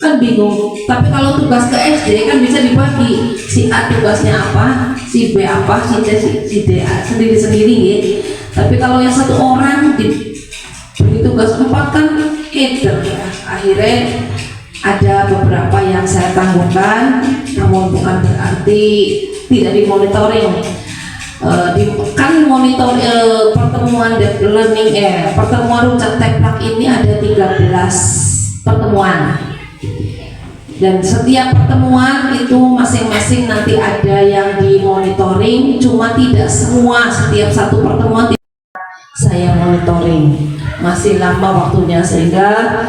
kan bingung. Tapi kalau tugas ke SD kan bisa dibagi, si A tugasnya apa, si B apa, si D sendiri-sendiri ya. Tapi kalau yang satu orang diberi tugas 4 kan keder ya. Akhirnya ada beberapa yang saya tangguhkan, namun bukan berarti tidak dimonitoring. Kan monitor pertemuan deep learning pertemuan Rujak Teplak ini ada 13 pertemuan, dan setiap pertemuan itu masing-masing nanti ada yang dimonitoring, cuma tidak semua setiap satu pertemuan saya monitoring, masih lama waktunya, sehingga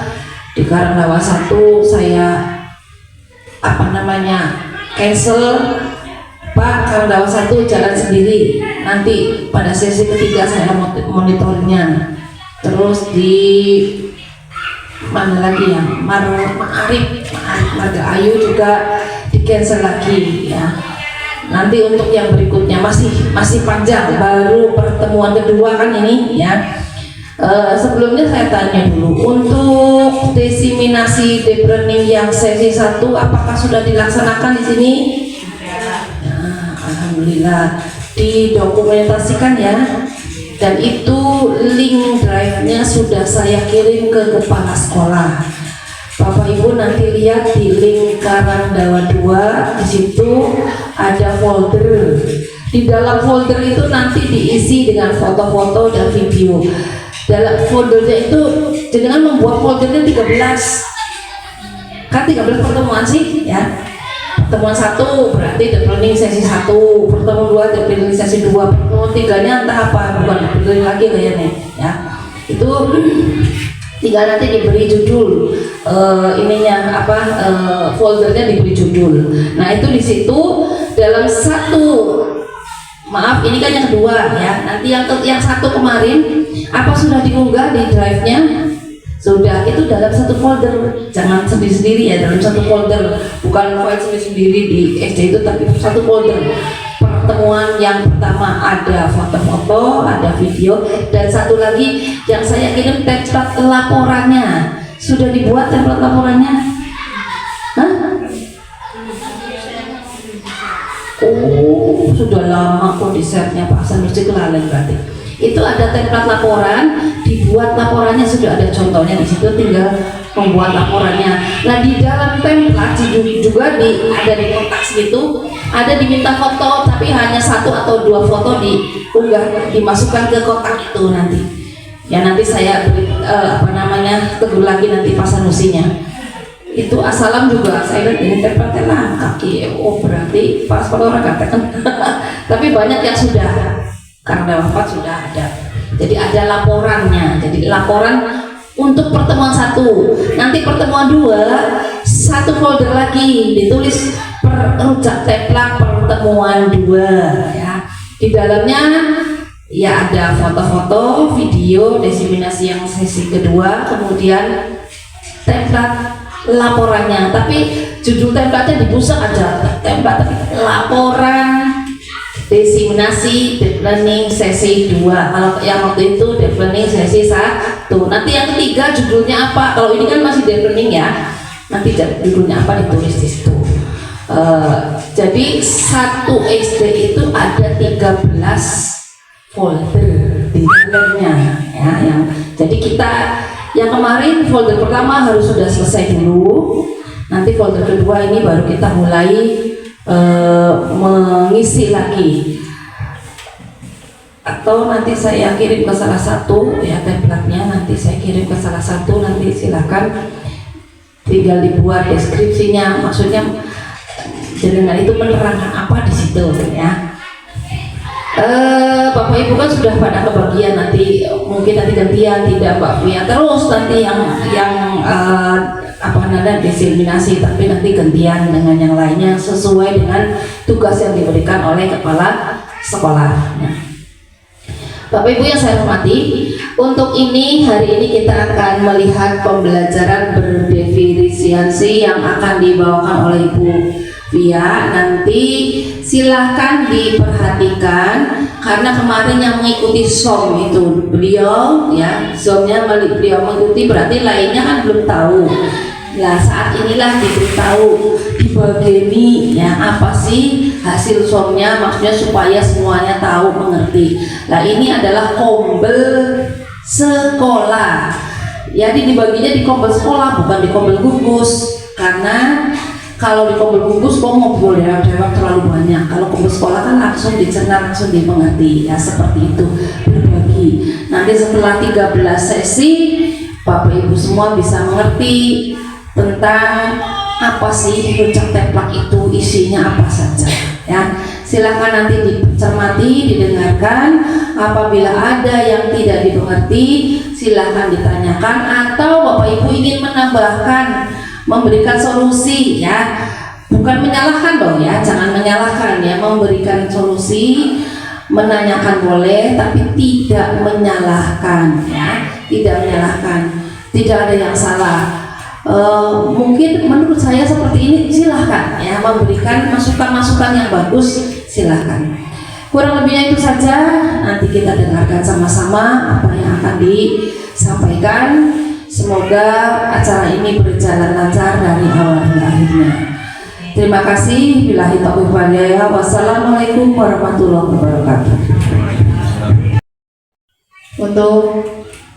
di Karangawa 1 saya cancel. Pak, Karangawa 1 jalan sendiri, nanti pada sesi ketiga saya monitornya. Terus di mana lagi ya, Marga Ayu juga di cancel lagi ya. Nanti untuk yang berikutnya masih panjang, baru pertemuan kedua kan ini ya. Sebelumnya saya tanya dulu, untuk diseminasi deep learning yang sesi 1 apakah sudah dilaksanakan di sini? Alhamdulillah didokumentasikan ya, dan itu link drive-nya sudah saya kirim ke kepala sekolah. Bapak Ibu nanti lihat di link Karangdawa 2, di situ ada folder. Di dalam folder itu nanti diisi dengan foto-foto dan video. Dalam foldernya itu jangan membuat foldernya 13. Kan 13 pertemuan sih ya. Pertemuan 1 berarti deep learning sesi 1, pertemuan 2 deep learning sesi 2, pertemuan 3-nya entah apa, bukan deep learning lagi kayaknya ya. Itu tinggal nanti diberi judul, foldernya diberi judul. Nah itu di situ dalam ini kan yang kedua ya. Nanti yang 1 kemarin apa sudah diunggah di drive-nya? Sudah, itu dalam satu folder, jangan sendiri-sendiri ya, dalam satu folder, bukan file sendiri-sendiri di SD itu, tapi satu folder. Pertemuan yang pertama ada foto-foto, ada video, dan satu lagi yang saya kirim template laporannya. Sudah dibuat template laporannya? Hah? Oh, sudah lama kok di share-nya Pak Hasan, mesti kelalen berarti. Itu ada template laporan, dibuat laporannya, sudah ada contohnya di situ, tinggal membuat laporannya. Nah di dalam template juga ada di kotak situ, ada diminta foto, tapi hanya 1 atau 2 foto diunggah, dimasukkan ke kotak itu nanti. Ya nanti saya beri tegur lagi nanti Pak Sanusinya. Itu asalam juga saya lihat ini template lengkap. Oh berarti pas orang katakan. Tapi banyak yang sudah, karena wafat sudah ada. Jadi ada laporannya. Jadi laporan untuk pertemuan 1. Nanti pertemuan 2, 1 folder lagi ditulis Rujak Teplak pertemuan 2 ya. Di dalamnya ya ada foto-foto, video, diseminasi yang sesi kedua, kemudian template laporannya. Tapi judul template-nya dibusek aja, template laporan diseminasi deep learning sesi 2. Kalau yang waktu itu deep learning sesi 1. Nanti yang ketiga judulnya apa? Kalau ini kan masih deep learning ya. Nanti judulnya apa ditulis di situ. Jadi 1 SD itu ada 13 folder di dalamnya ya. Jadi kita yang kemarin folder pertama harus sudah selesai dulu. Nanti folder kedua ini baru kita mulai mengisi lagi, atau nanti saya kirim ke salah satu ya template-nya, nanti saya kirim ke salah satu, nanti silakan tinggal dibuat deskripsinya, maksudnya jaringan itu menerangkan apa di situ ya. Bapak Ibu kan sudah pada kebagian, nanti mungkin nanti gantian, tidak Mbak Fia terus nanti yang diseminasi, tapi nanti gantian dengan yang lainnya sesuai dengan tugas yang diberikan oleh kepala sekolah. Bapak Ibu yang saya hormati, untuk hari ini kita akan melihat pembelajaran berdefinisiasi yang akan dibawakan oleh Ibu Fia. Nanti silahkan diperhatikan, karena kemarin yang mengikuti Zoom itu beliau ya, Zoomnya beliau mengikuti, berarti lainnya kan belum tahu. Nah, saat inilah diberitahu, dibagi ya apa sih hasil somnya, maksudnya supaya semuanya tahu, mengerti. Nah, ini adalah kombel sekolah. Jadi dibaginya di kombel sekolah, bukan di kombel gugus. Karena kalau di kombel gugus kok ngobrol ya, terlalu banyak. Kalau kombel sekolah kan langsung dicerna, langsung dimengerti. Ya seperti itu, berbagi. Nanti setelah 13 sesi, Bapak Ibu semua bisa mengerti tentang apa sih rujak teplak itu, isinya apa saja ya. Silakan nanti dicermati, didengarkan. Apabila ada yang tidak dimengerti, silakan ditanyakan, atau Bapak Ibu ingin menambahkan, memberikan solusi ya, bukan menyalahkan dong ya, jangan menyalahkan ya, memberikan solusi, menanyakan boleh, tapi tidak menyalahkan ya, tidak menyalahkan, tidak ada yang salah. Mungkin menurut saya seperti ini, silahkan ya, memberikan masukan-masukan yang bagus, silahkan. Kurang lebihnya itu saja, nanti kita dengarkan sama-sama apa yang akan disampaikan. Semoga acara ini berjalan lancar dari awal hingga akhirnya. Terima kasih. Billahi taufiq wal hidayah. Wassalamualaikum warahmatullahi wabarakatuh. Untuk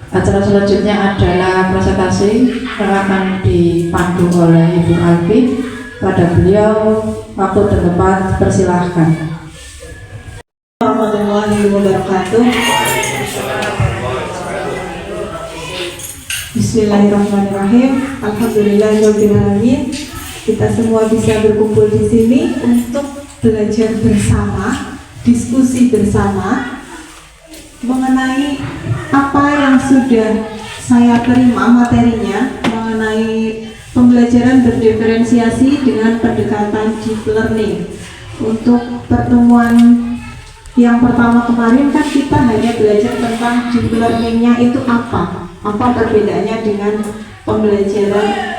acara selanjutnya adalah presentasi yang akan dipandu oleh Ibu Alfi. Pada beliau, waktu dan tempat persilahkan. Warahmatullahi wabarakatuh. Bismillahirrahmanirrahim. Alhamdulillahirobbilalamin. Kita semua bisa berkumpul di sini untuk belajar bersama, diskusi bersama mengenai apa yang sudah saya terima materinya mengenai pembelajaran berdiferensiasi dengan pendekatan deep learning. Untuk pertemuan yang pertama kemarin kan kita hanya belajar tentang deep learningnya itu apa perbedaannya dengan pembelajaran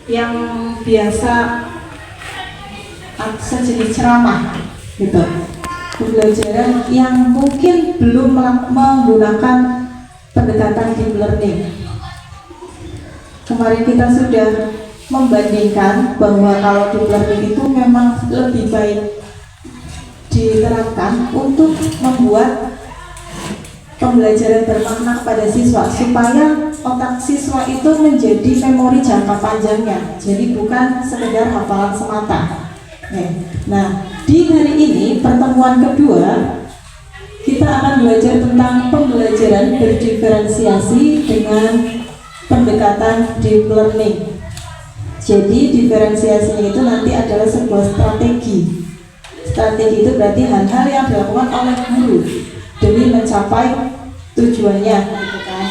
yang biasa sejenis ceramah gitu. Pembelajaran yang mungkin belum menggunakan pendekatan deep learning. Kemarin kita sudah membandingkan bahwa kalau deep learning itu memang lebih baik diterapkan untuk membuat pembelajaran bermakna kepada siswa, supaya otak siswa itu menjadi memori jangka panjangnya, jadi bukan sekedar hafalan semata. Nah, di hari ini pertemuan kedua kita akan belajar tentang pembelajaran berdiferensiasi dengan pendekatan deep learning. Jadi diferensiasinya itu nanti adalah sebuah strategi. Strategi itu berarti hal-hal yang dilakukan oleh guru demi mencapai tujuannya, gitu kan?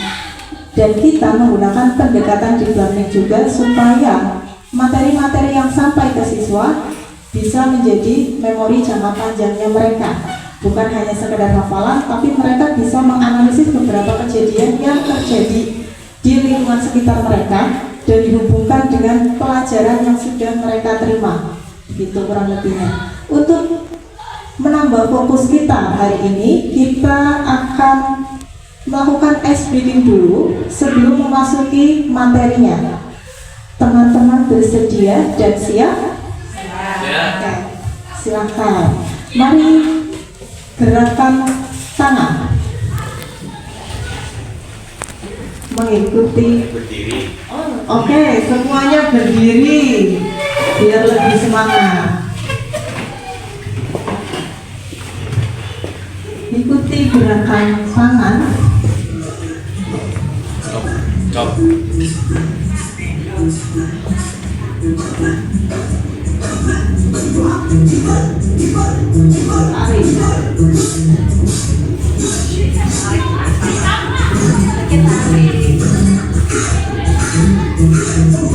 Dan kita menggunakan pendekatan deep learning juga supaya materi-materi yang sampai ke siswa bisa menjadi memori jangka panjangnya mereka, bukan hanya sekedar hafalan, tapi mereka bisa menganalisis beberapa kejadian yang terjadi di lingkungan sekitar mereka dan dihubungkan dengan pelajaran yang sudah mereka terima. Begitu kurang lebihnya. Untuk menambah fokus kita hari ini, kita akan melakukan ice breaking dulu sebelum memasuki materinya. Teman-teman bersedia dan siap? Oke, silakan. Mari gerakan tangan. Mengikuti. Oke, semuanya berdiri biar lebih semangat. Ikuti gerakan tangan. Stop.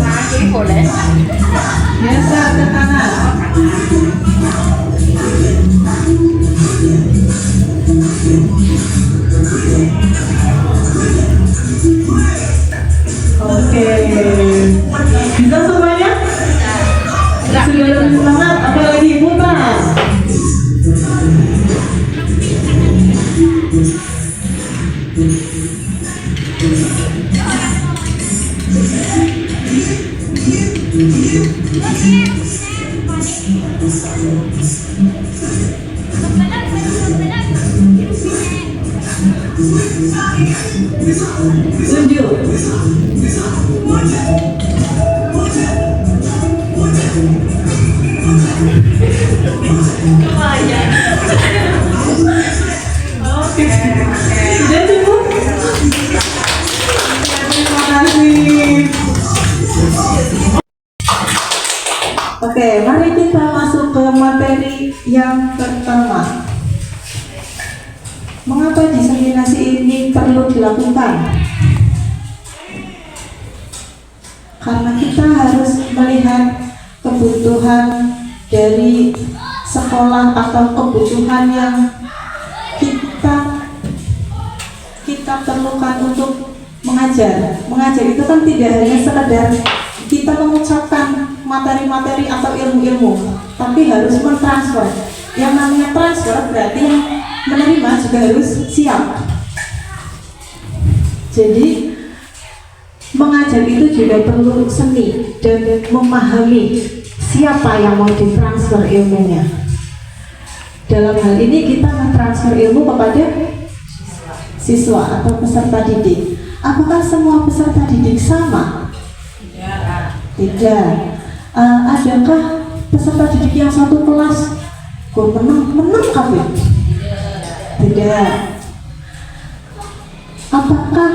Lari boleh. Biasa ke kanan. Oke. Bisa Tunjuk. Oke. Sudah cukup? Terima kasih. Oke, mari kita masuk ke materi yang pertama. Mengapa diseminasi ini perlu dilakukan? Karena kita harus melihat kebutuhan dari sekolah atau kebutuhan yang kita perlukan untuk mengajar. Mengajar itu kan tidak hanya sekedar kita mengucapkan materi-materi atau ilmu-ilmu, tapi harus mentransfer. Yang namanya transfer berarti yang menerima juga harus siap. Jadi mengajar itu juga perlu seni dan memahami siapa yang mau ditransfer ilmunya. Dalam hal ini kita mentransfer ilmu kepada siswa atau peserta didik. Apakah semua peserta didik sama? Tidak. Adakah peserta didik yang satu kelas kok menang kabeh? Tidak. Apakah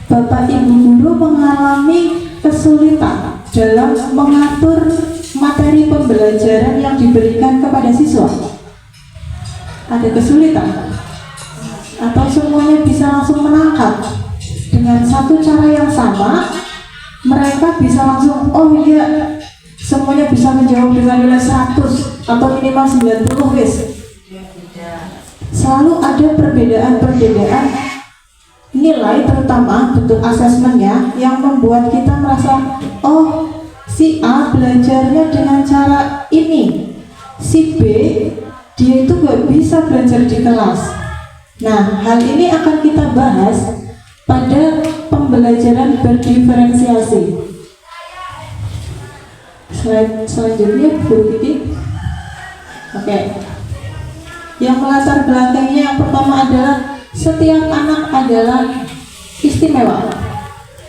Bapak Ibu guru mengalami kesulitan dalam mengatur materi pembelajaran yang diberikan kepada siswa? Ada kesulitan? Atau semuanya bisa langsung menangkap dengan satu cara yang sama? Mereka bisa langsung, oh iya, semuanya bisa menjawab dengan nilai 100 atau minimal 90 wis. Selalu ada perbedaan-perbedaan nilai, terutama bentuk asesmennya, yang membuat kita merasa, oh si A belajarnya dengan cara ini, si B dia itu gak bisa belajar di kelas. Nah, hal ini akan kita bahas pada pembelajaran berdiferensiasi. Selanjutnya, Bu Kiki. Oke. Yang melatar belakangnya yang pertama adalah setiap anak adalah istimewa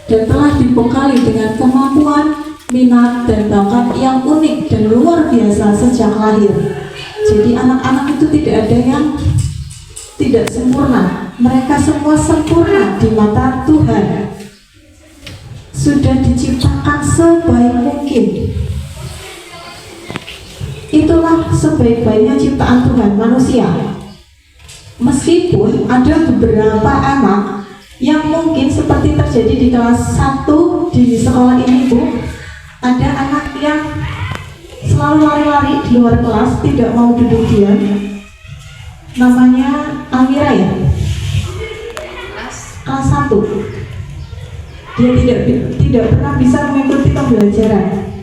dan telah dibekali dengan kemampuan, minat, dan bakat yang unik dan luar biasa sejak lahir. Jadi anak-anak itu tidak ada yang tidak sempurna. Mereka semua sempurna di mata Tuhan. Sudah diciptakan sebaik mungkin. Itulah sebaik-baiknya ciptaan Tuhan manusia. Meskipun ada beberapa anak yang mungkin seperti terjadi di kelas 1 di sekolah ini, Bu, ada anak yang selalu lari-lari di luar kelas, tidak mau duduk diam. Namanya Amira ya, kelas 1. Dia tidak pernah bisa mengikuti pembelajaran.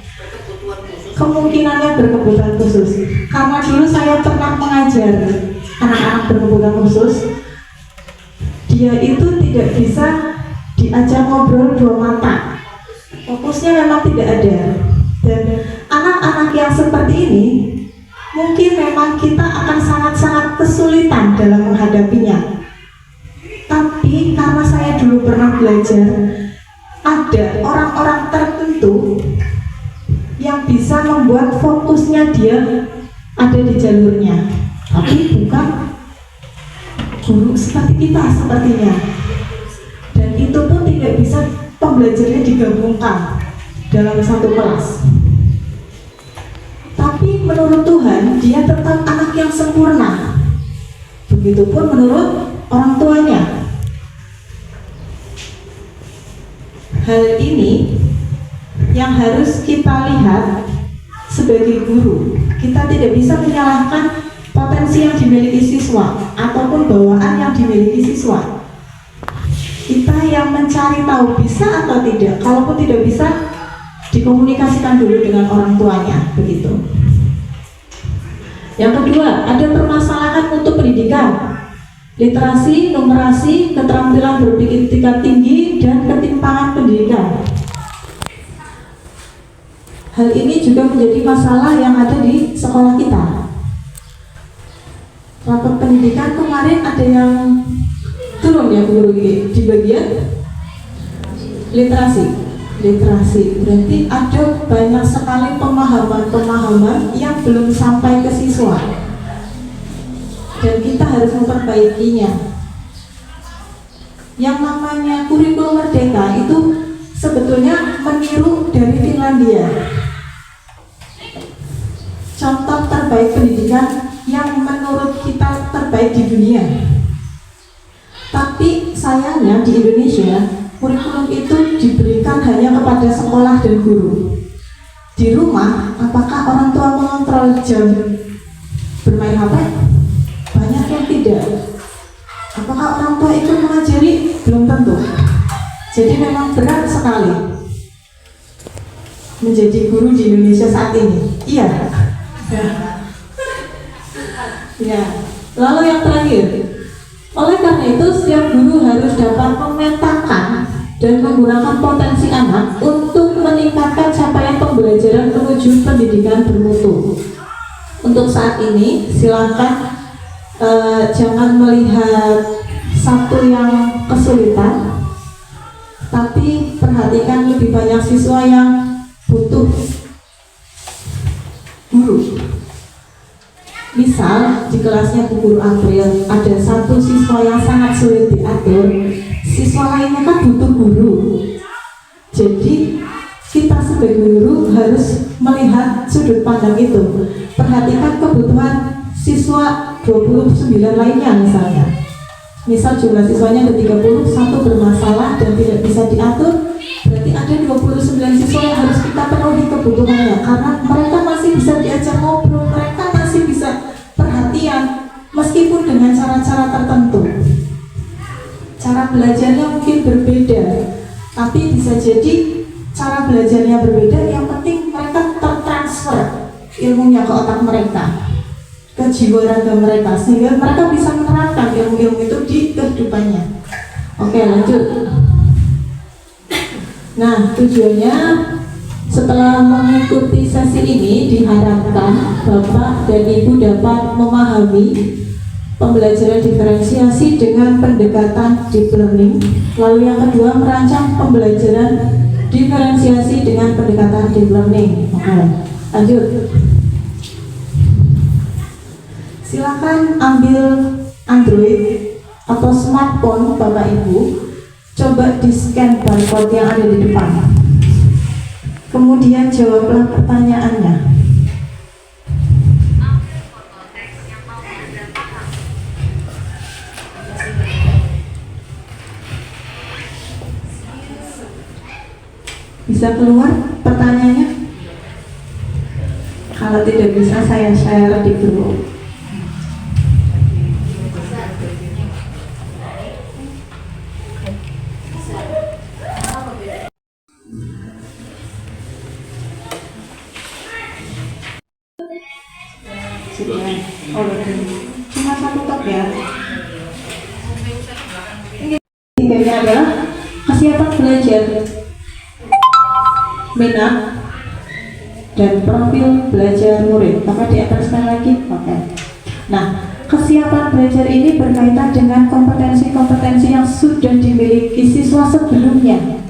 Kemungkinannya berkebutuhan khusus. Karena dulu saya pernah mengajar anak-anak berkebutuhan khusus, dia itu tidak bisa diajak ngobrol dua mata. Fokusnya memang tidak ada. Dan anak-anak yang seperti ini mungkin memang kita akan sangat-sangat kesulitan dalam menghadapinya. Tapi karena saya dulu pernah belajar, ada orang-orang tertentu yang bisa membuat fokusnya dia ada di jalurnya, tapi bukan guru seperti kita sepertinya. Dan itu pun tidak bisa pembelajarannya digabungkan dalam satu kelas. Tapi menurut Tuhan, dia tetap anak yang sempurna. Begitupun menurut orang tuanya. Hal ini yang harus kita lihat sebagai guru. Kita tidak bisa menyalahkan potensi yang dimiliki siswa ataupun bawaan yang dimiliki siswa. Kita yang mencari tahu bisa atau tidak. Kalaupun tidak bisa, dikomunikasikan dulu dengan orang tuanya, begitu. Yang kedua, ada permasalahan untuk pendidikan. Literasi, numerasi, keterampilan berpikir tingkat tinggi, dan ketimpangan pendidikan. Hal ini juga menjadi masalah yang ada di sekolah kita. Rapor pendidikan kemarin ada yang turun ya guru ini di bagian literasi berarti ada banyak sekali pemahaman yang belum sampai ke siswa dan kita harus memperbaikinya. Yang namanya kurikulum merdeka itu sebetulnya meniru dari Finlandia, contoh terbaik pendidikan yang menurut kita terbaik di dunia. Tapi sayangnya di Indonesia kurikulum itu diberikan hanya kepada sekolah dan guru. Di rumah, apakah orang tua mengontrol jam bermain HP? Banyak yang tidak. Apakah orang tua ikut mengajari? Belum tentu. Jadi memang berat sekali menjadi guru di Indonesia saat ini. Iya. Ya. Lalu yang terakhir, oleh karena itu setiap guru harus dapat memetakan dan menggunakan potensi anak untuk meningkatkan capaian pembelajaran menuju pendidikan bermutu. Untuk saat ini silakan jangan melihat satu yang kesulitan, tapi perhatikan lebih banyak siswa yang butuh guru. Misal di kelasnya Bu Guru April ada satu siswa yang sangat sulit diatur, siswa lainnya kan butuh guru. Jadi kita sebagai guru harus melihat sudut pandang itu, perhatikan kebutuhan siswa 29 lainnya misalnya. Misal jumlah siswanya ada 30, satu bermasalah dan tidak bisa diatur, berarti ada 29 siswa yang harus kita penuhi kebutuhannya, karena mereka masih bisa diajak ngobrol, mereka masih bisa perhatian meskipun dengan cara-cara tertentu. Cara belajarnya mungkin berbeda, tapi bisa jadi cara belajarnya berbeda, yang penting mereka tertransfer ilmunya ke otak mereka, ke jiwa raga mereka, sehingga mereka bisa menerapkan ilmu-ilmu itu di kehidupannya. Oke, lanjut. Nah, tujuannya setelah mengikuti sesi ini diharapkan Bapak dan Ibu dapat memahami pembelajaran diferensiasi dengan pendekatan deep learning. Lalu yang kedua, merancang pembelajaran diferensiasi dengan pendekatan deep learning. Oke, lanjut. Silakan ambil Android atau smartphone Bapak Ibu, coba di scan barcode yang ada di depan, kemudian jawablah pertanyaannya. Bisa keluar pertanyaannya? Kalau tidak bisa, saya share di grup. Cuma satu tab ya. Tiganya adalah kesiapan belajar, minat, dan profil belajar murid. Apakah di atas sekali lagi? Oke. Nah, kesiapan belajar ini berkaitan dengan kompetensi-kompetensi yang sudah dimiliki siswa sebelumnya.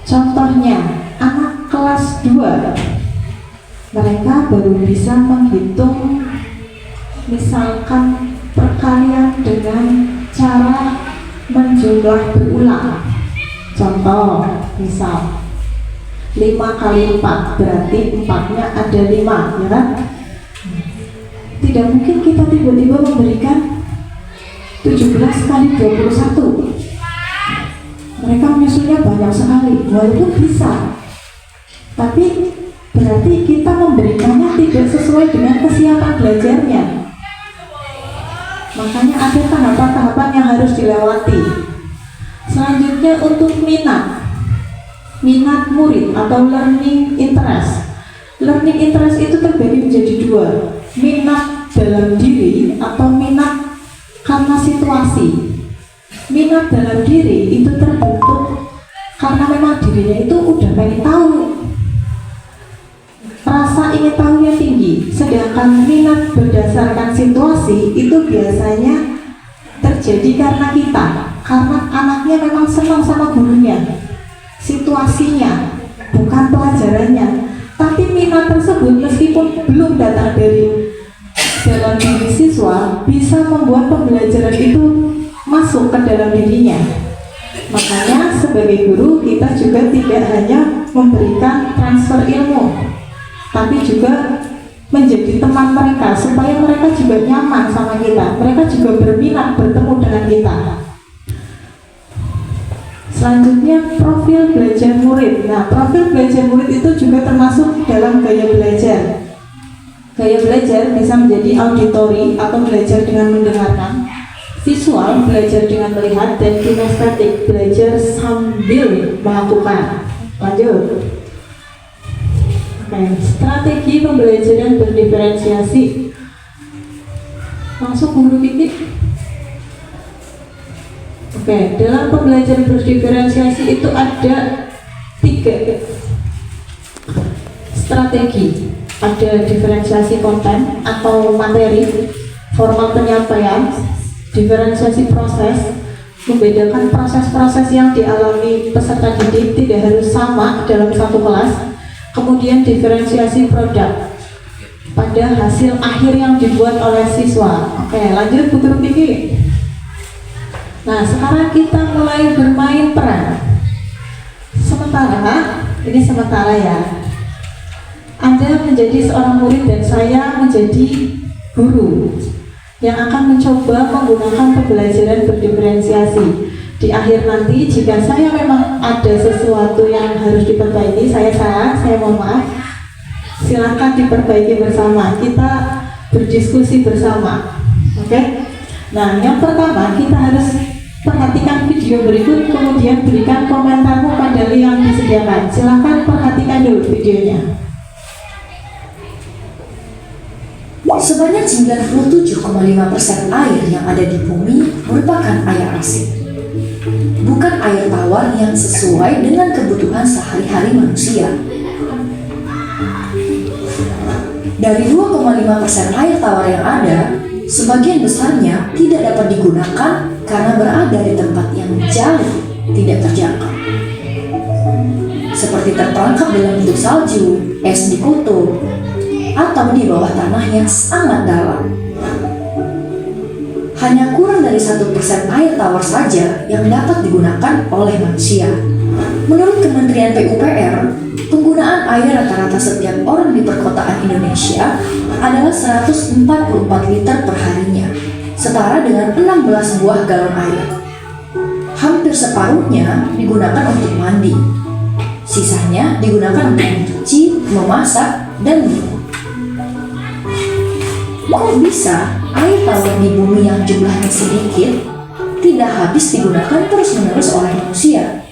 Contohnya, anak kelas 2 mereka baru bisa menghitung misalkan perkalian dengan cara menjumlah berulang. Contoh, misal 5 kali 4 berarti 4-nya ada 5, ya kan? Tidak mungkin kita tiba-tiba memberikan 17 kali 21. Mereka menyusunnya banyak sekali, walaupun bisa, tapi berarti kita memberikannya tidak sesuai dengan kesiapan belajarnya. Makanya ada tahapan-tahapan yang harus dilewati. Selanjutnya untuk minat murid atau learning interest. Learning interest itu terbagi menjadi 2, minat dalam diri atau minat karena situasi. Minat dalam diri itu terbentuk karena memang dirinya itu udah pengen tahu, rasa ingin tahunya tinggi. Sedangkan minat berdasarkan situasi itu biasanya terjadi terjadi karena kita, karena anaknya memang senang sama gurunya, situasinya, bukan pelajarannya. Tapi minat tersebut meskipun belum datang dari dalam diri siswa, bisa membuat pembelajaran itu masuk ke dalam dirinya. Makanya sebagai guru kita juga tidak hanya memberikan transfer ilmu, tapi juga menjadi teman mereka supaya mereka juga nyaman sama kita, mereka juga berminat bertemu dengan kita. Selanjutnya profil belajar murid. Nah, profil belajar murid itu juga termasuk dalam gaya belajar. Gaya belajar bisa menjadi auditory atau belajar dengan mendengarkan, visual belajar dengan melihat, dan kinestetik belajar sambil melakukan. Lanjut. Oke, strategi pembelajaran berdiferensiasi. Masuk guru Kiki. Oke, dalam pembelajaran berdiferensiasi itu ada 3 strategi. Ada diferensiasi konten atau materi, formal penyampaian, diferensiasi proses, membedakan proses-proses yang dialami peserta didik tidak harus sama dalam satu kelas. Kemudian diferensiasi produk pada hasil akhir yang dibuat oleh siswa. Oke, lanjut Bu Guru Kiki. Nah, sekarang kita mulai bermain peran. Sementara ya, Anda menjadi seorang murid dan saya menjadi guru yang akan mencoba menggunakan pembelajaran berdiferensiasi. Di akhir nanti jika saya memang ada sesuatu yang harus diperbaiki, saya mohon maaf, silakan diperbaiki bersama, kita berdiskusi bersama. Oke? Nah, yang pertama kita harus perhatikan video berikut, kemudian berikan komentarmu pada link yang disediakan. Silakan perhatikan dulu videonya. Sebanyak 97,5% air yang ada di bumi merupakan air asin. Bukan air tawar yang sesuai dengan kebutuhan sehari-hari manusia. Dari 2,5% air tawar yang ada, sebagian besarnya tidak dapat digunakan karena berada di tempat yang jauh tidak terjangkau. Seperti terperangkap dalam bentuk salju, es di kutub, atau di bawah tanah yang sangat dalam. Hanya kurang dari 1% air tawar saja yang dapat digunakan oleh manusia. Menurut Kementerian PUPR, penggunaan air rata-rata setiap orang di perkotaan Indonesia adalah 144 liter per harinya, setara dengan 16 buah galon air. Hampir separuhnya digunakan untuk mandi. Sisanya digunakan untuk mencuci, memasak, dan minum. Kok bisa air tawar di bumi yang jumlahnya sedikit tidak habis digunakan terus-menerus oleh manusia?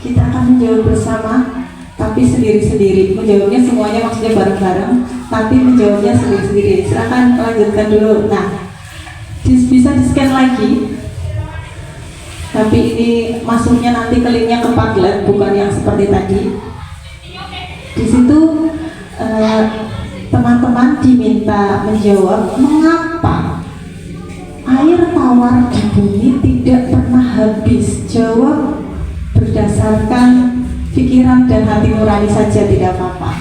Kita akan menjawab bersama, tapi sendiri-sendiri. Menjawabnya semuanya maksudnya bareng-bareng, tapi menjawabnya sendiri-sendiri. Silakan lanjutkan dulu. Nah, bisa di-scan lagi. Tapi ini masuknya nanti ke linknya ke Padlet, bukan yang seperti tadi. Di situ teman-teman diminta menjawab mengapa air tawar di bumi tidak pernah habis. Jawab berdasarkan pikiran dan hati nurani saja, tidak apa-apa.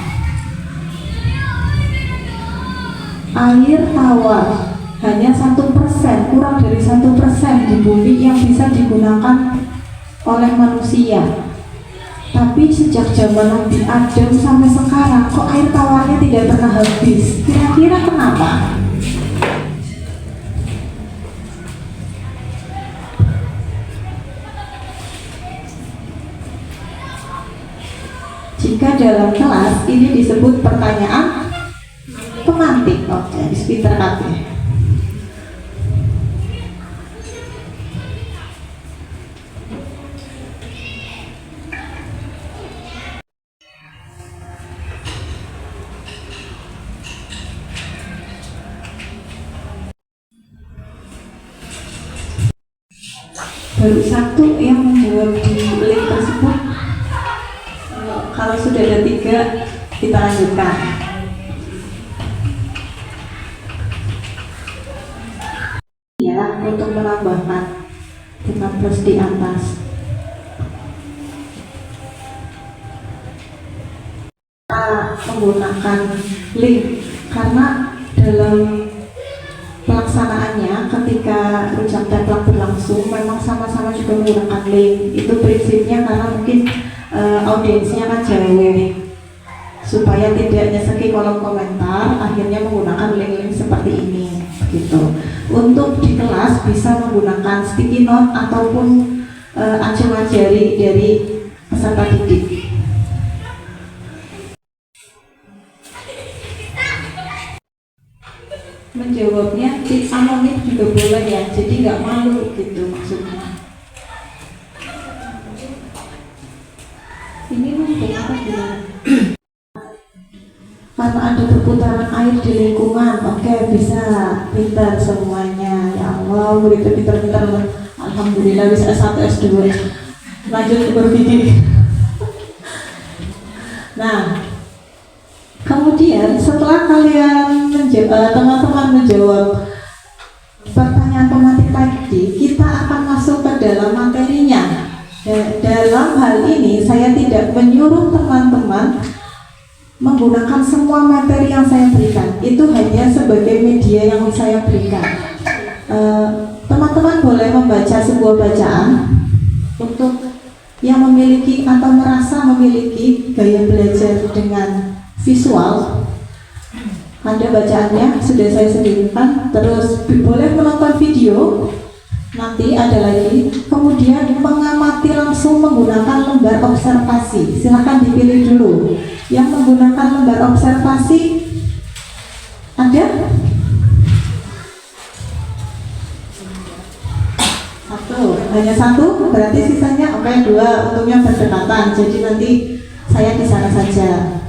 Air tawar hanya 1%, kurang dari 1% di bumi yang bisa digunakan oleh manusia. Tapi sejak zaman Nabi Adam sampai sekarang, kok air tawarnya tidak pernah habis? Kira-kira kenapa? Jika dalam kelas ini disebut pertanyaan pemantik. Oke, di speaker kabeh. Baru satu yang menjawab di link tersebut. Kalau sudah ada 3, kita lanjutkan. Ya, untuk menambahkan dengan plus di atas. Kita menggunakan link karena dalam pelaksanaannya ketika rujak template berlangsung memang sama-sama juga menggunakan link. Itu prinsipnya karena mungkin audiensnya kan jauh, supaya tidak nyeseki kolom komentar, akhirnya menggunakan link-link seperti ini gitu. Untuk di kelas bisa menggunakan sticky note ataupun acungan jari dari peserta didik. Menjawabnya anonim juga boleh ya, jadi nggak malu gitu maksudnya. Ini numpuk apa gimana? Karena ada perputaran air di lingkungan, oke, bisa pintar semuanya. Ya Allah, murid pintar. Alhamdulillah bisa S1, S2. Lanjut ke berpikir. Nah, kemudian setelah kalian teman-teman menjawab pertanyaan pemantik tadi, kita akan masuk ke dalam materinya. Dalam hal ini saya tidak menyuruh teman-teman menggunakan semua materi yang saya berikan. Itu hanya sebagai media yang saya berikan. Teman-teman boleh membaca sebuah bacaan untuk yang memiliki atau merasa memiliki gaya belajar dengan visual. Ada bacaannya, sudah saya sediakan. Terus boleh menonton video, nanti ada lagi. Kemudian mengamati langsung menggunakan lembar observasi. Silahkan dipilih dulu. Yang menggunakan lembar observasi ada? Satu, hanya satu, berarti sisanya oke, dua untuk yang berdekatan. Jadi nanti saya di sana saja.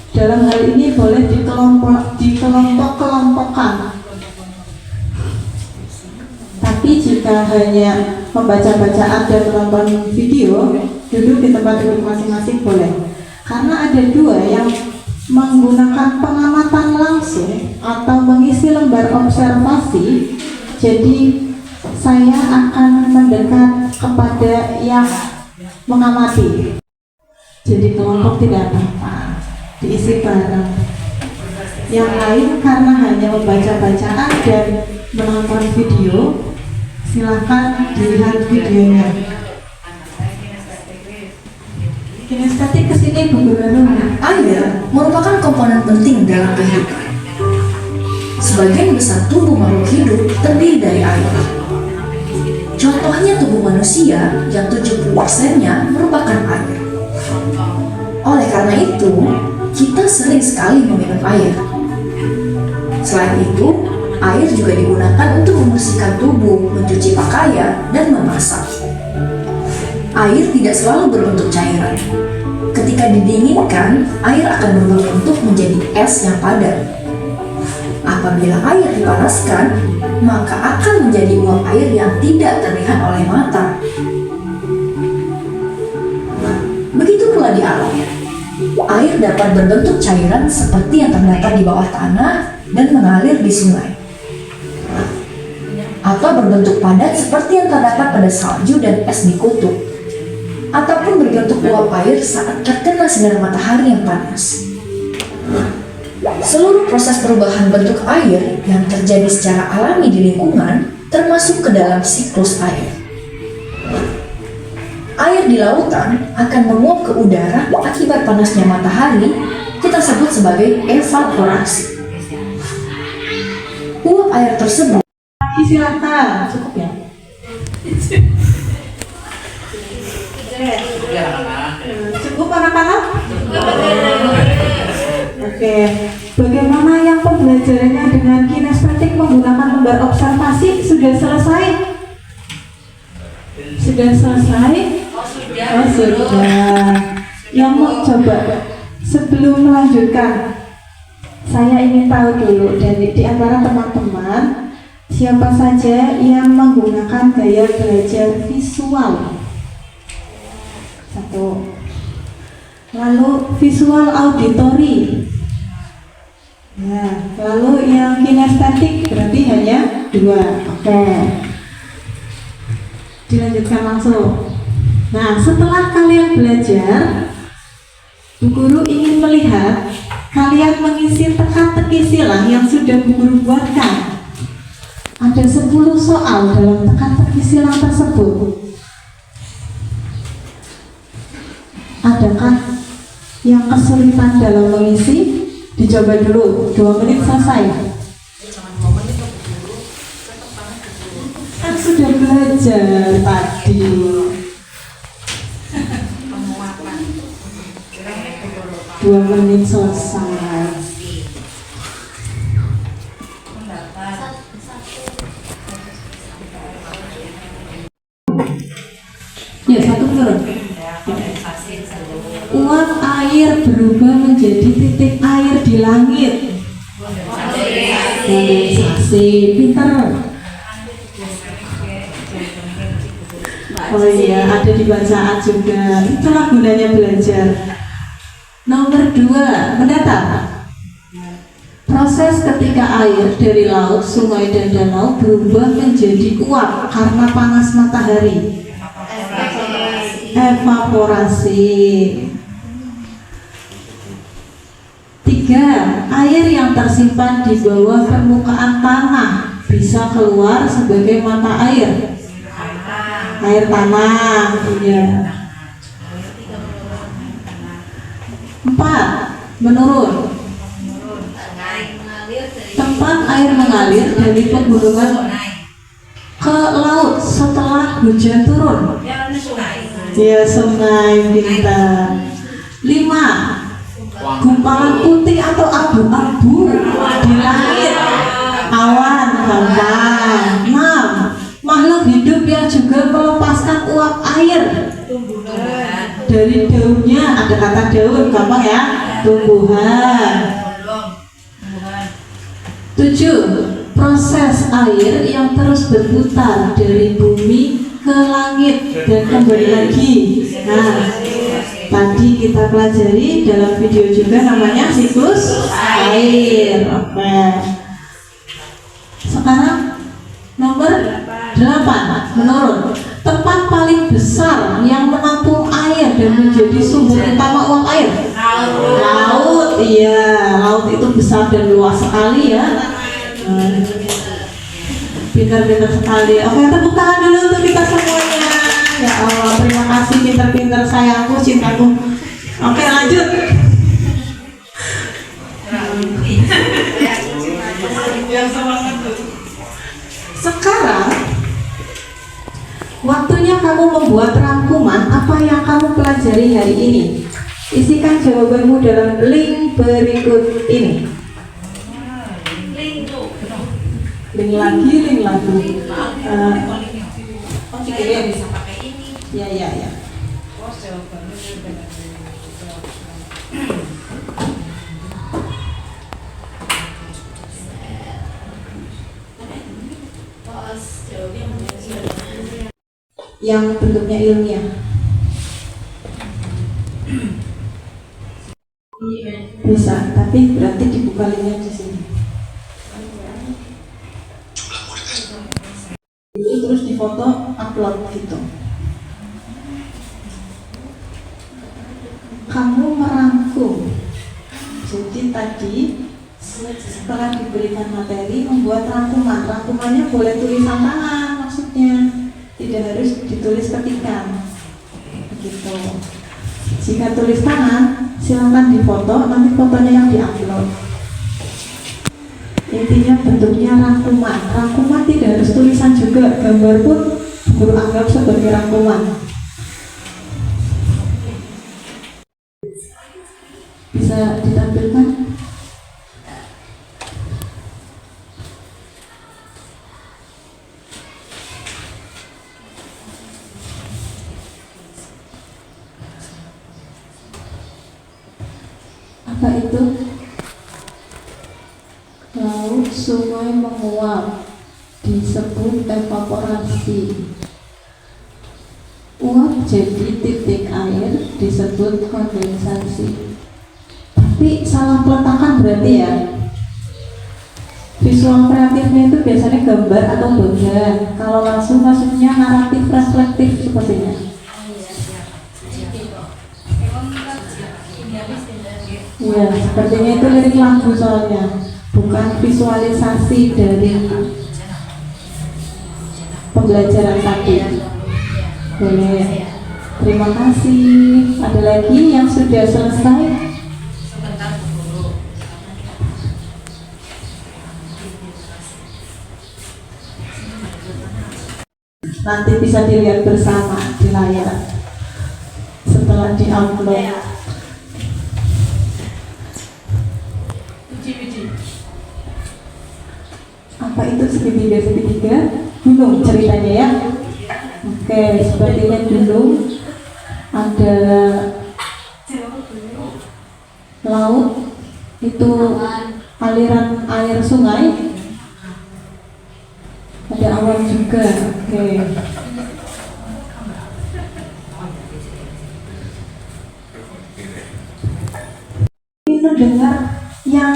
Dalam hal ini boleh dikelompok-kelompokkan. Tapi jika hanya membaca bacaan dan menonton video, duduk di tempat duduk masing-masing boleh. Karena ada dua yang menggunakan pengamatan langsung atau mengisi lembar observasi, jadi saya akan mendekat kepada yang mengamati. Jadi kelompok tidak apa-apa, diisi bareng. Yang lain karena hanya membaca bacaan dan menonton video, silahkan dilihat videonya. Kinestetik kesini Bu Guru. Air merupakan komponen penting dalam kehidupan. Sebagian besar tubuh makhluk hidup terdiri dari air. Contohnya tubuh manusia yang 70%-nya merupakan air. Oleh karena itu, kita sering sekali meminum air. Selain itu, air juga digunakan untuk membersihkan tubuh, mencuci pakaian, dan memasak. Air tidak selalu berbentuk cairan. Ketika didinginkan, air akan berbentuk menjadi es yang padat. Apabila air dipanaskan, maka akan menjadi uap air yang tidak terlihat oleh mata. Begitu pula di alam. Air dapat berbentuk cairan seperti yang terdapat di bawah tanah dan mengalir di sungai, atau berbentuk padat seperti yang terdapat pada salju dan es di kutub, ataupun berbentuk uap air saat terkena sinar matahari yang panas. Seluruh proses perubahan bentuk air yang terjadi secara alami di lingkungan termasuk ke dalam siklus air. Air di lautan akan menguap ke udara akibat panasnya matahari, kita sebut sebagai evaporasi. Uap air tersebut Silakan, cukup ya. Cukup anak-anak? Oke, bagaimana yang pembelajarannya dengan kinestetik menggunakan lembar observasi? Sudah selesai? Sudah selesai? Oh sudah. Yang mau coba sebelum melanjutkan, saya ingin tahu dulu dari di antara teman-teman siapa saja yang menggunakan gaya belajar visual. Satu. Lalu visual auditory. Ya, Lalu yang kinestetik berarti hanya 2. Oke. Dilanjutkan langsung. Nah, setelah kalian belajar, Bu Guru ingin melihat kalian mengisi teka-teki silang yang sudah Bu Guru buatkan. Ada 10 soal dalam teka-teki silang tersebut. Adakah yang kesulitan dalam mengisi? Dicoba dulu, 2 menit selesai. Kan sudah belajar tadi. 2 menit selesai. Ya, satu menurut. Uap air berubah menjadi titik air di langit. Kondensasi, pintar. Oh iya, ada di bacaan juga. Itulah gunanya belajar. Nomor 2, mendatar. Proses ketika air dari laut, sungai, dan danau berubah menjadi uap karena panas matahari. Evaporasi. 3. Air yang tersimpan di bawah permukaan tanah bisa keluar sebagai mata air. Air tanah, iya. 4. Menurun. Tempat air mengalir dari pegunungan ke laut setelah hujan turun. Ya, sungai, pintar. 5. Gumpalan putih atau abu-abu di langit. Awan, gampang. 6. Makhluk hidup yang juga melepaskan uap air dari daunnya, ada kata daun, gampang ya, tumbuhan. 7. Proses air yang terus berputar dari bumi ke langit dan kembali lagi. Nah, tadi kita pelajari dalam video juga, namanya siklus air. Oke. Sekarang nomor 8, menurun. Tempat paling besar yang menampung air dan menjadi sumber utama uap air. Laut. Iya, laut itu besar dan luas sekali ya. Pintar-pintar sekali. Oke, tepuk tangan dulu untuk kita semuanya. Ya Allah, terima kasih pintar-pintar sayangku, cintaku. Oke, lanjut. Sekarang waktunya kamu membuat rangkuman apa yang kamu pelajari hari ini. Isikan jawabanmu dalam link berikut ini. Link lagi. Bisa pakai ini. Ya. Yang bentuknya ilmiah. Bisa, tapi berarti dibuka linknya di sini. Terus difoto, upload gitu. Kamu merangkum. Jadi tadi setelah diberikan materi, membuat rangkuman. Rangkumannya boleh tulisan tangan maksudnya, tidak harus ditulis ketikan. Begitu. Jika tulis tangan, silakan difoto, nanti fotonya yang diupload. Intinya bentuknya rangkuman. Rangkuman tidak harus tulisan juga, gambar pun guru anggap sebagai rangkuman. Bisa ditampilkan? Apa itu? Laut, sungai menguap, disebut evaporasi. Uap jadi titik air, disebut kondensasi. Tapi salah peletakan berarti ya. Visual kreatifnya itu biasanya gambar atau bagan. Kalau langsung maksudnya naratif reflektif sepertinya. Ya, sepertinya itu lirik lagu soalnya, bukan visualisasi dari pembelajaran tadi. Boleh. Terima kasih. Ada lagi yang sudah selesai? Nanti bisa dilihat bersama di layar setelah di-upload. Apa itu segitiga? Gunung ceritanya ya. Oke, sepertinya gunung, ada laut, itu aliran air sungai, ada awan juga. Oke. Ini dengar yang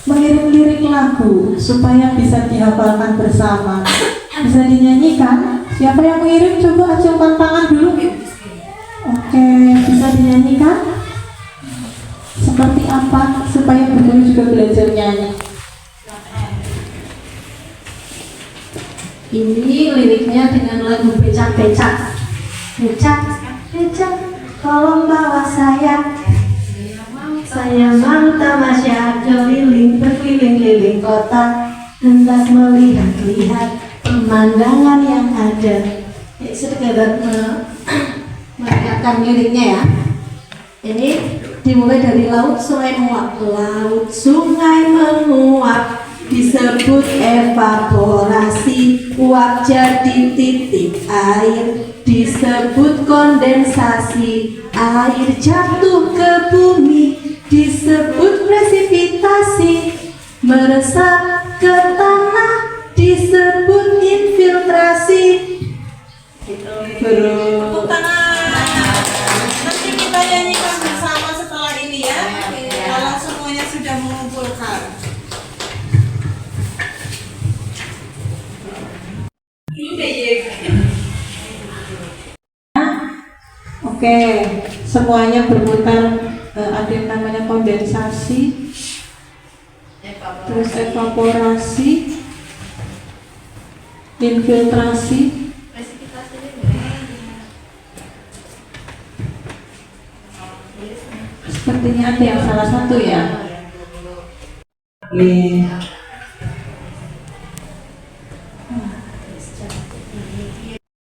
mengirim lirik lagu supaya bisa dihafalkan bersama, bisa dinyanyikan. Siapa yang mengirim? Coba acungkan tangan dulu. Oke, bisa dinyanyikan? Seperti apa supaya guru juga belajar nyanyi? Ini liriknya dengan lagu becak-becak. Becak, becak, tolong bawa saya mau tamasya keliling berkeliling-liling kota, hendak melihat-lihat pemandangan yang ada. Sekedar mengatakan liriknya ya. Ini dimulai dari laut sungai menguap. Laut sungai menguap disebut evaporasi, uap jadi titik air disebut kondensasi, air jatuh ke bumi disebut presipitasi, meresap ke tanah disebut infiltrasi. Tepuk tangan. Nanti kita nyanyikan bersama setelah ini ya. Kalau semuanya sudah mengumpulkan. Oke, semuanya berputar. Ada yang namanya kondensasi, terus evaporasi, infiltrasi. Sepertinya ada yang salah satu ya.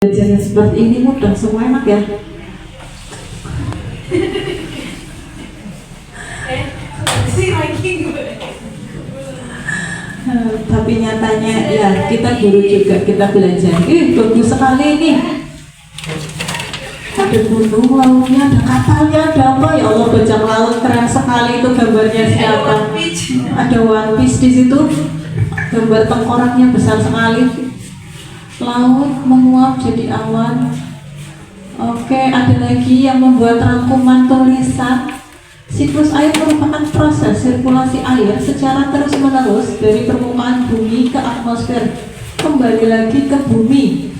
Belajarnya seperti ini mudah, semua enak ya. Tapi nyatanya ya kita guru juga, kita belajar. Bagus sekali ini. Ada gunung, lautnya, ada kapalnya, ada apa ya Allah, bajak laut keren sekali itu gambarnya siapa? Ada One Piece di situ. Gambar tengkoraknya besar sekali. Laut menguap jadi awan. Oke, ada lagi yang membuat rangkuman tulisan. Siklus air merupakan proses sirkulasi air secara terus-menerus dari permukaan bumi ke atmosfer, kembali lagi ke bumi.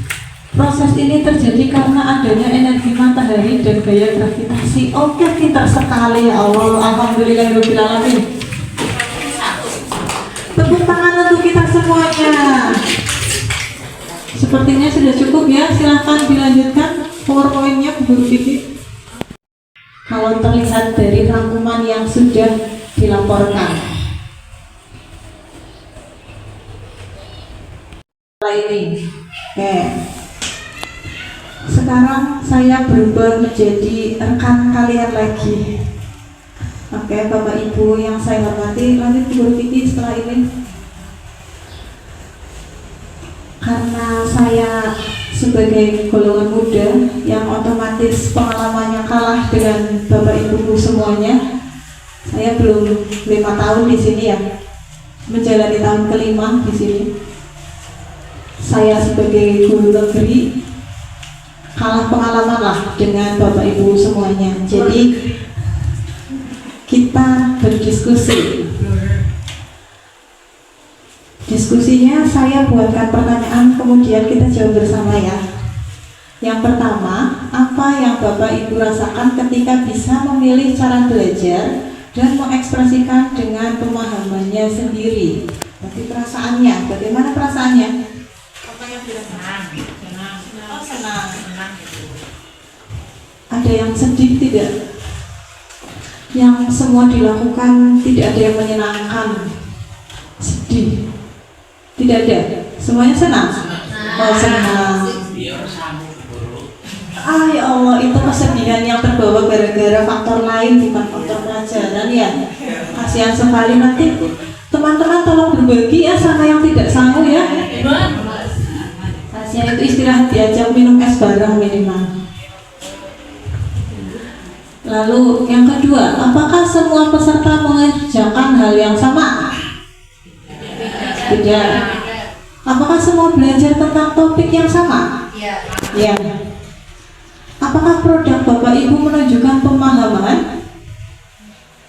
Proses ini terjadi karena adanya energi matahari dan gaya gravitasi. Oke, pintar sekali ya Allah. Alhamdulillahirabbil alamin. Tepuk tangan untuk kita semuanya. Sepertinya sudah cukup ya. Silahkan dilanjutkan PowerPoint-nya Bu Titi. Kalau terlihat dari rangkuman yang sudah dilaporkan. Ini. Oke. Sekarang saya berubah menjadi rekan kalian lagi. Oke, Bapak Ibu yang saya hormati, lanjut Bu Titi setelah ini. Karena saya sebagai golongan muda yang otomatis pengalamannya kalah dengan Bapak Ibu semuanya, saya belum 5 tahun di sini ya, menjalani tahun ke-5 di sini. Saya sebagai guru negeri kalah pengalaman lah dengan Bapak Ibu semuanya. Jadi kita berdiskusi. Diskusinya saya buatkan pertanyaan, kemudian kita jawab bersama ya. Yang pertama, apa yang Bapak Ibu rasakan ketika bisa memilih cara belajar dan mengekspresikan dengan pemahamannya sendiri? Berarti perasaannya, bagaimana perasaannya? Apa yang dirasakan? Senang. Oh, senang. Ada yang sedih tidak? Yang semua dilakukan tidak ada yang menyenangkan. Sedih. Tidak ada. Semuanya senang. Oh, senang. Ya Allah, itu kesedihan yang terbawa gara-gara faktor lain, bukan faktor pelajaran ya. Kasihan sekali. Nanti teman-teman tolong berbagi ya sama yang tidak sanggup ya. Kasihan itu istirahat, diajak minum es bareng minimal. Lalu yang kedua, apakah semua peserta mengerjakan hal yang sama? Tidak. Apakah semua belajar tentang topik yang sama? Ya. Apakah produk Bapak Ibu menunjukkan pemahaman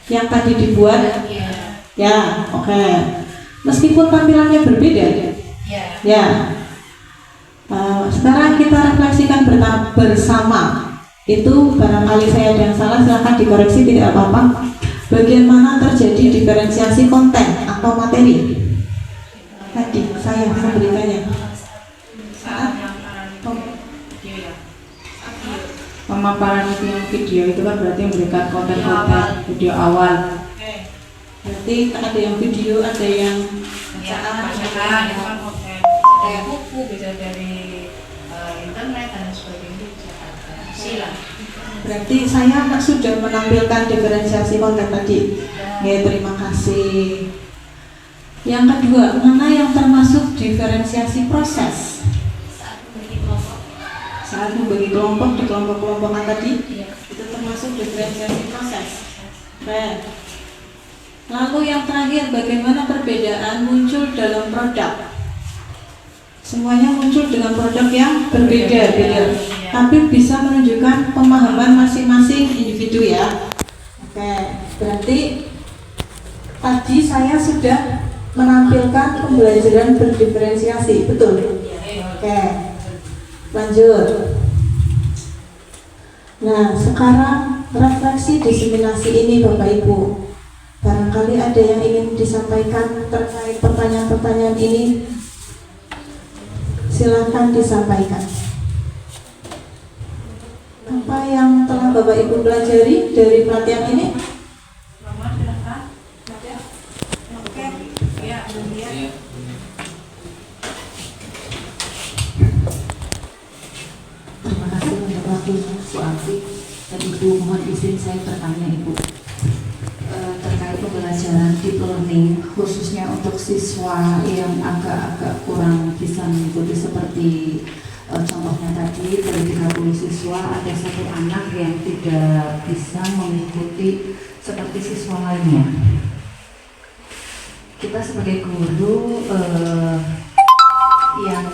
yang tadi dibuat? Ya, oke. Meskipun tampilannya berbeda? Ya. Sekarang kita refleksikan bersama. Itu barangkali saya ada yang salah, silahkan dikoreksi, tidak apa-apa. Bagian mana terjadi diferensiasi konten atau materi? Tadi saya memberikannya. Pemaparan itu yang video itu kan berarti memberikan konten-konten video awal. Berarti ada yang video, ada yang bacaan, kayak buku bisa dari internet dan sebagainya. Berarti saya sudah menampilkan diferensiasi konten tadi. Ya, terima kasih. Yang kedua, mana yang termasuk diferensiasi proses? Saat membagi kelompok di kelompok-kelompokan tadi, itu termasuk diferensiasi proses. Baik. Lalu yang terakhir, bagaimana perbedaan muncul dalam produk? Semuanya muncul dengan produk yang berbeda-beda, tapi bisa menunjukkan pemahaman masing-masing individu ya. Oke, berarti tadi saya sudah menampilkan pembelajaran berdiferensiasi, betul? Oke, lanjut. Nah, sekarang refleksi diseminasi ini Bapak Ibu. Barangkali ada yang ingin disampaikan terkait pertanyaan-pertanyaan ini. Silakan disampaikan. Apa yang telah Bapak Ibu pelajari dari pelatihan ini? Oke. Terima kasih untuk waktunya, Bu Afi dan Ibu. Mohon izin saya bertanya, Ibu, terkait pembelajaran deep learning, khususnya untuk siswa yang agak-agak kurang bisa mengikuti seperti contohnya tadi dari 30 siswa ada satu anak yang tidak bisa mengikuti seperti siswa lainnya. Kita sebagai guru yang